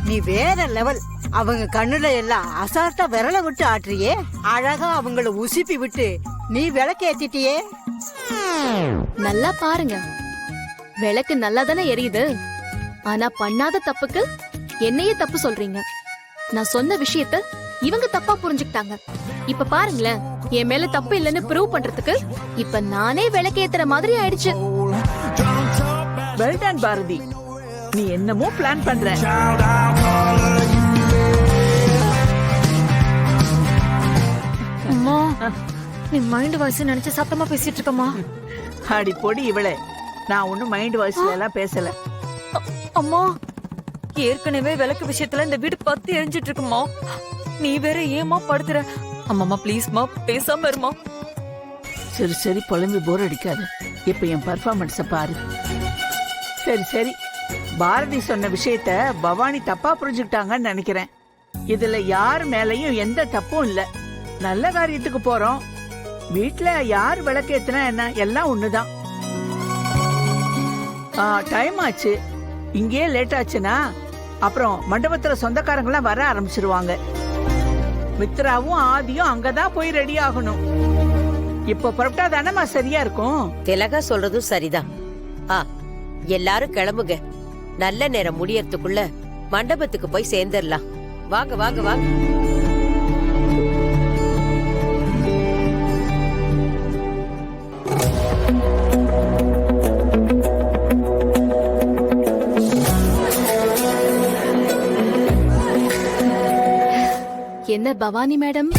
நீ வேற லெவல். அவங்க கண்ணுல எல்லாம் அசால்ட்டா விரல விட்டு ஆட்டுறியே. அழகா அவங்கள உசுப்பி விட்டு நீ விளக்கேத்திட்டியே. நல்லா பாருங்க, விளக்கு நல்லா தானே எரியுது. ஆனா பண்ணாத தப்புக்கு என்னையே தப்பு சொல்றீங்க. நான் சொன்ன விஷயத்த இவங்க தப்பா புரிஞ்சுக்கிட்டாங்க. இப்ப பாருங்களேன், என் மேல தப்பு இல்லைன்னு ப்ரூவ் பண்றதுக்கு இப்ப நானே விளக்கேத்துற மாதிரி ஆயிடுச்சு. வெல்டன் பாரதி, நீ என்னமோ பிளான் பண்ற. அம்மா, நீ மைண்ட் வாய்ஸ் நினைச்சு சத்தமா பேசிட்டு இருக்கமா? அடி பொடி இவளே, நான் ஒண்ணும் மைண்ட் வாய்ஸ்ல எல்லாம் பேசல. அம்மா, ஏற்கனவே விளக்கு விஷயத்துல இந்த வீடு பத்தி எரிஞ்சிட்டு இருக்குமா? நீ வேற ஏமா படுத்துற? அம்மாமா ப்ளீஸ்மா, பேசாம இருமா. சரி சரி, புலம்பி போர் அடிக்காது. இப்ப என் பர்ஃபார்மன்ஸ பாரு. சரி சரி, பாரதி சொன்ன விஷயத்த பவானி தப்பா புரிஞ்சுக்கிட்டாங்கன்னு நினைக்கிறேன். இதுல யார் மேலயும் எந்த தப்பும் இல்ல. நல்ல காரியத்துக்கு போறோம். வீட்டுல யார் விளக்கேத்துனா என்ன, எல்லாம் ஒண்ணுதான். டைம் ஆச்சு. இங்கேயே லேட் ஆச்சுன்னா அப்புறம் மண்டபத்துல சொந்தக்காரங்களாம் வர ஆரம்பிச்சிருவாங்க. மித்ராவும் ஆதியும் அங்கதான் போய் ரெடி ஆகணும். இப்ப புறப்பட்டா தானமா சரியா இருக்கும். திலகா சொல்றதும் சரிதான். எல்லாரும் கிளம்புங்க. நல்ல நேரம் முடியறதுக்குள்ள மண்டபத்துக்கு போய் சேர்ந்துடலாம். வாங்க வாங்க வாங்க. என்ன பவானி மேடம்,